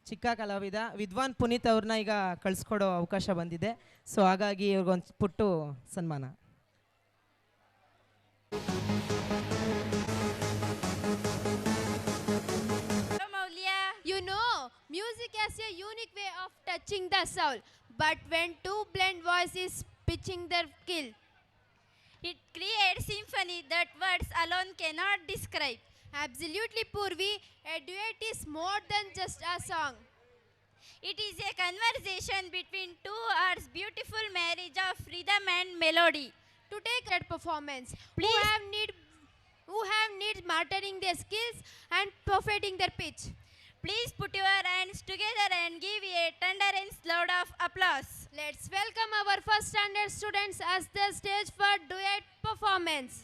ಚಿಕ್ಕ ಕಲಾವಿದ ವಿದ್ವಾನ್ ಪುನೀತ್ ಅವ್ರನ್ನ ಈಗ ಕಳಿಸ್ಕೊಡೋ ಅವಕಾಶ ಬಂದಿದೆ. ಸೊ ಹಾಗಾಗಿ ಇವ್ರಿಗೊಂದು ಪುಟ್ಟು ಸನ್ಮಾನ. You know, music has a unique way of touching the soul. But when two blend voices pitching their skill, it creates symphony that words alone cannot describe. Absolutely, Purvi, a duet is more than just a song. It is a conversation between two hearts, beautiful marriage of rhythm and melody. To take that performance, Please. who have need mastering their skills and perfecting their pitch. Please put your hands together and give a tender and loud of applause. Let's welcome our first standard students as the stage for duet performance.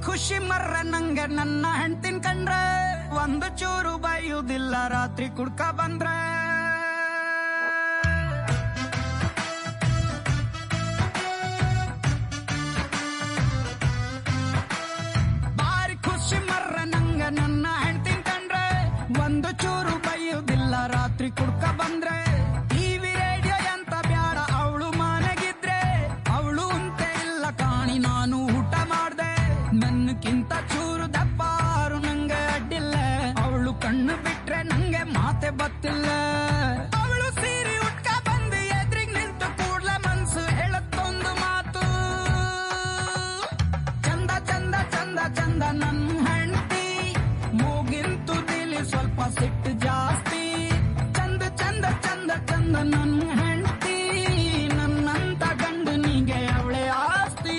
ಖುಷಿ ಮರ್ರೆ ನಂಗೆ ನನ್ನ ಹೆಂಡ್ತಿನ್ ಕಂಡ್ರೆ ಒಂದು ಚೂರು ಬೈಯುವುದಿಲ್ಲ ರಾತ್ರಿ ಕುಡ್ಕ ಬಂದ್ರೆ ಬಾರಿ ಖುಷಿ ಮರ್ರೆ ನಂಗೆ ನನ್ನ ಹೆಂಡ್ತಿನ್ ಕಂಡ್ರೆ ಒಂದು ಚೂರು ಬೈಯುವುದಿಲ್ಲ ರಾತ್ರಿ ಕುಡ್ಕ ಬಂದ್ರೆ ಟಿವಿ ರೇಡಿಯೋ ಎಂತ ಬ್ಯಾಡ ಅವಳು ಮನೆಗಿದ್ರೆ ಅವಳು ಅಂತೆ ಇಲ್ಲ ಕಾಣಿ ನಾನು ಊಟ ಮಾಡ್ದೆ ನನ್ನಕ್ಕಿಂತ ಚೂರು ದಪ್ಪಾರು ನಂಗೆ ಅಡ್ಡಿಲ್ಲ ಅವಳು ಕಣ್ಣು ಬಿಟ್ರೆ ನಂಗೆ ಮಾತೆ ಬತ್ತಿಲ್ಲ ಅವಳು ಸೀರೆ ಉಟ್ಕ ಬಂದು ಎದ್ರಿಗೆ ನಿಂತು ಕೂಡ್ಲೆ ಮನ್ಸು ಹೇಳತ್ತೊಂದು ಮಾತು ಚಂದ ಚಂದ ಚಂದ ಚಂದ ನನ್ನ ಹೆಂಡ್ತಿ ಮೂಗಿಂತು ದಿಲಿ ಸ್ವಲ್ಪ ಸಿಟ್ಟು ಜಾಸ್ತಿ ಚಂದ ಚಂದ ಚಂದ ಚಂದ ನನ್ನ ಹೆಂಡ್ತಿ ನನ್ನಂತ ಗಂಡನಿಗೆ ಅವಳೆ ಆಸ್ತಿ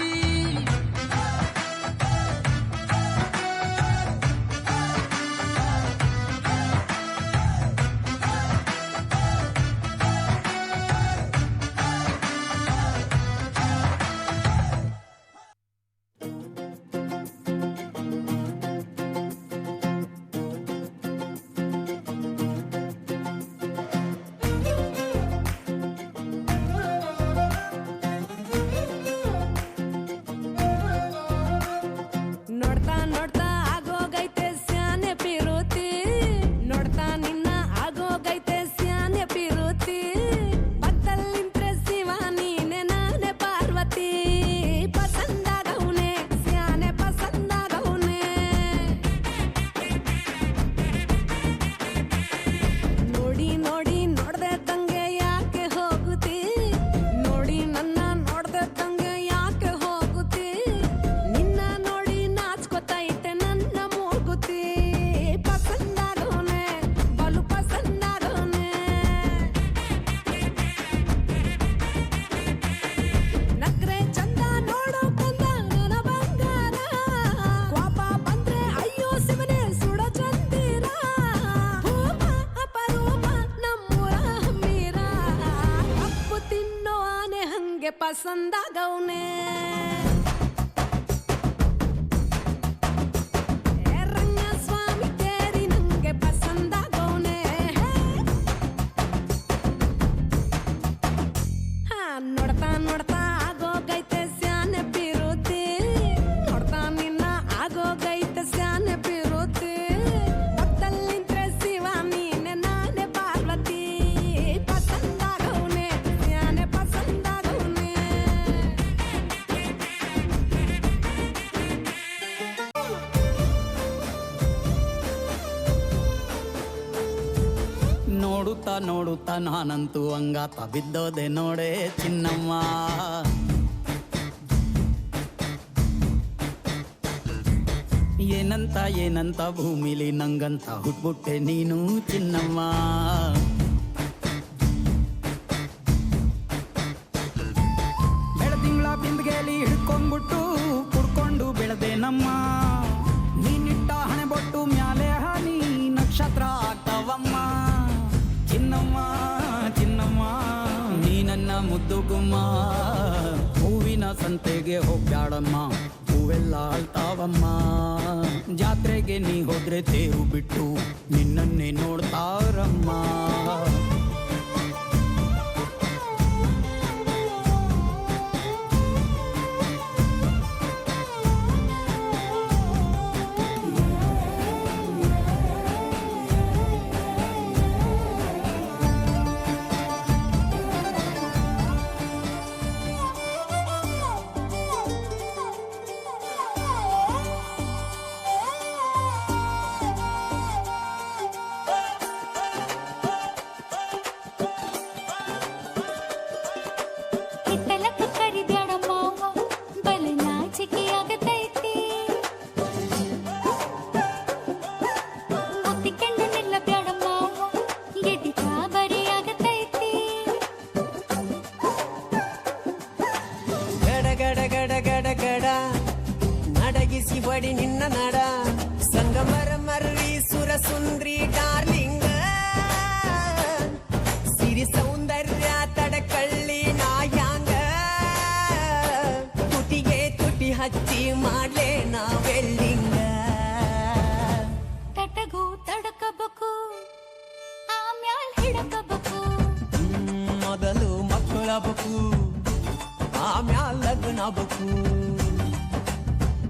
ಪಸಂದಾಗವ್ನೆ ರಂಗಸ್ವಾಮಿ ಕೇರಿ ನಂಗೆ ಪಸಂದಾಗವ್ನೆ ನೋಡ್ತಾ ನೋಡ್ತಾ ಆಗೋಗೈತೆ ಸ್ಯಾನೆ ಪಿರುತಿ ನೋಡ್ತಾ ನಿನ್ನ ಆಗೋಗೈತೆ ಸ್ಯಾನೆ ಪಿರುತಿ ಪಕ್ಕದಲ್ಲಿಂತ್ರೆ ಶಿವ ನೀನೆ ನಾನೇ ಪಾರ್ವತಿ ಪಸಂದಾಗವ್ನೆ ಸ್ಯಾನೆ ಪಸಂದಾಗವ್ನೆ ನೋಡುತ್ತಾ ನೋಡುತ್ತಾ ನಾನಂತೂ ಅಂಗಾತ ಬಿದ್ದೋದೆ ನೋಡೆ ಚಿನ್ನಮ್ಮ ಏನಂತ ಏನಂತ ಭೂಮಿಲಿ ನಂಗಂತ ಹುಟ್ಬಿಟ್ಟೆ ನೀನು ಚಿನ್ನಮ್ಮ ಬೆಳದಿಂಗಳ ಬಿಂದಿಗೆಲಿ ಹಿಡ್ಕೊಂಡ್ಬಿಟ್ಟು ಕುಡ್ಕೊಂಡು ಬೆಳೆದೆ ನಮ್ಮ ನೀನಿಟ್ಟ ಹಣೆ ಬೊಟ್ಟು ಮ್ಯಾಲೆ ಹನಿ ನಕ್ಷತ್ರ ಆಗ್ತಾವಮ್ಮ ಚಿನ್ನಮ್ಮ ಚಿನ್ನಮ್ಮ ನೀ ನನ್ನ ಮುದ್ದು ಗುಮ್ಮ ಹೂವಿನ ಸಂದ ಸಂತೆಗೆ ಹೋಗ್ಯಾಡಮ್ಮ, ಹೂವೆಲ್ಲ ಅಳ್ತಾವಮ್ಮ. ಜಾತ್ರೆಗೆ ನೀ ಹೋದ್ರೆ ತೇರು ಬಿಟ್ಟು ನಿನ್ನನ್ನೇ ನೋಡ್ತಾರಮ್ಮ. ಹಿತ್ತಲಕ್ಕ ಕರಿಬ್ಯಾಡ ಮಾವ ಬಲ ನಾಚಿಕೆ ಆಗತೈತಿ. ಒತ್ತಿಕೊಂಡು ನಿಲ್ಲಬ್ಯಾಡ ಮಾವ ಗೆದಿ ಗಾಬರಿ ಆಗತೈತಿ. ಗಡ ಗಡ ಗಡ ಗಡ ಗಡ ನಡಗಿಸಿ ಬಡಿ ನಿನ್ನ ನಡ, ಸಂಗಮರ ಮರ್ರಿ ಸುರ ಸುಂದ್ರಿ ಡಾರ್ಲಿಂಗ, ಸಿರಿ ಸೌಂದರ್ಯ ತಡಕಳ್ಳಿ ನಾಯಾಂಗ, ತುಟಿಗೆ ತುಟಿ ಹಚ್ಚಿ ಮಾಡ್ಲೇ ನಾವೆಲ್ಲಿಂಗ. ತಟಗೂ ತಡಕಬೇಕು ಆಮ್ಯಾಲ್ ಹಿಡಕಬೇಕು. ಮೊದಲು ಮಕ್ಕಳಬೇಕು ಆಮ್ಯಾಲ ಲಗ್ನಬೇಕು.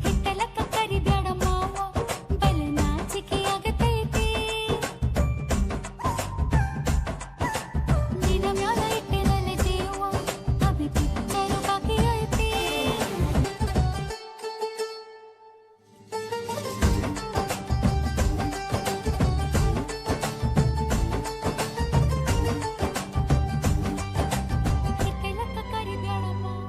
ಹಿತ್ತಲಕ್ಕ ಕರಿಬ್ಯಾಡ ಮಾವ ಬಲ ನಾಚಿಕೆ ಆಗತೈತಿ. ನಿನ ಮ್ಯಾಲ ಇಟ್ಟಿರಲೆ ಜೀವ ಅಭಿ ಪಿಕ್ಚರು ಬಾಕಿ ಐತಿ. ಹಿತ್ತಲಕ್ಕ ಕರಿಬ್ಯಾಡ ಮಾವ.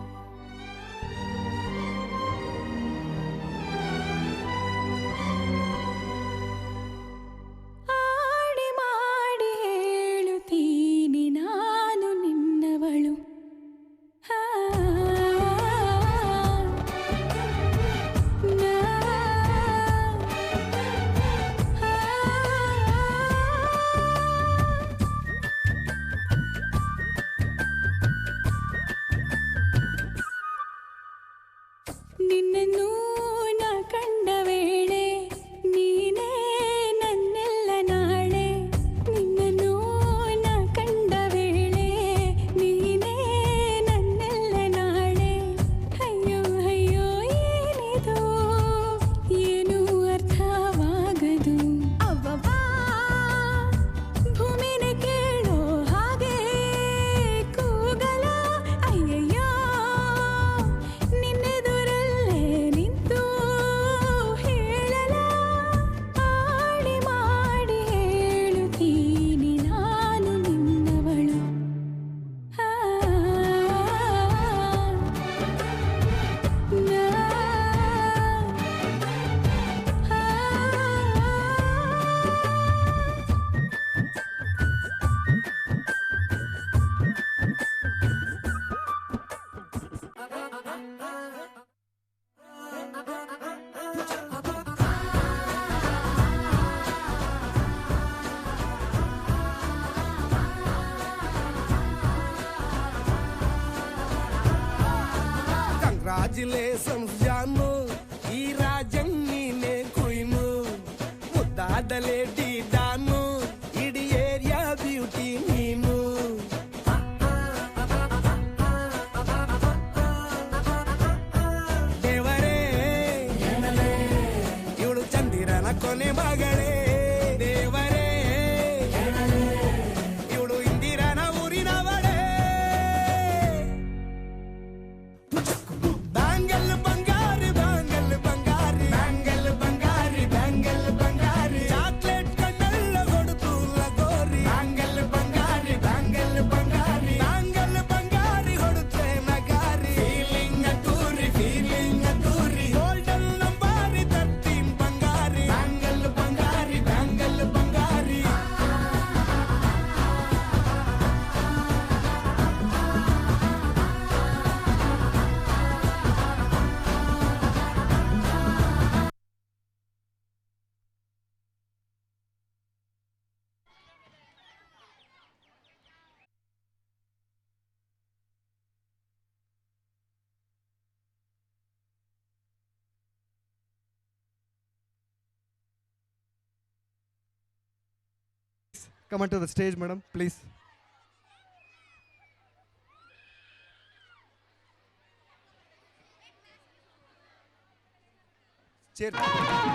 ಆಡಿ ಮಾಡಿ ಹೇಳುತ್ತೀನಿ ನಾನು ನಿನ್ನವಳು. ಆ, ನಾ, ಆ, ನಿನ್ನನ್ನು ನಾ ಕಂಡ ವೇಳೆ ನೀನೇ ನನ್ನೆಲ್ಲ ನಾಳೆ. ನಿನ್ನನ್ನು ನಾ ಕಂಡ ವೇಳೆ ನೀನೇ ನನ್ನೆಲ್ಲ ನಾಳೆ. ಅಯ್ಯೋ ಅಯ್ಯೋ ಏನಿದು ಏನು ಅರ್ಥವಾಗದು. ಅವ್ವವ್ವಾ ಭೂಮಿನೇ ಕೇಳೋ ಹಾಗೆ ಕೂಗಲ. ಅಯ್ಯಯ್ಯೋ ನಿನ್ನೆದುರಲ್ಲೇ ನಿಂತು ಹೇಳಲ. ಆಡಿ ಮಾಡಿ ಹೇಳುತ್ತೀನಿ ನಾನು ನಿನ್ನವಳು. ಆ, ನಾ, ಕಂಗ್ರಾಚುಲೇಷನ್ಸ್ ಜಾನು, ಈ ರಾಜನ್ ನೀನೆ ಕುಯ್ನು, ಮುದ್ದಾದ ಲೇಡಿ ಡಾನು, ಇಡೀ ಏರಿಯಾ ಬ್ಯೂಟಿ ನೀನು. ದೇವರೇ ಇವಳು ಚಂದಿರನ ಕೊನೆ ಮಗಳೇ. ದೇವರೇ ಇವಳು ಇಂದಿರನ ಊರಿನವಳೇ. Bangle Bangari bangle Bangari bangle Bangari bangle Bangari, chocolate ಕಣ್ಣೆಲ್ಲ ಕೊಡುತ್ತು lagori. Bangle Bangari bangle Bangari bangle Bangari ಹೊಡುತ್ತೆ Nagari. Feeling ಅಟೂರಿ golden ನಂಬಾರಿ 13 Bangari. Bangle Bangari Come onto the stage, madam, please. Chair.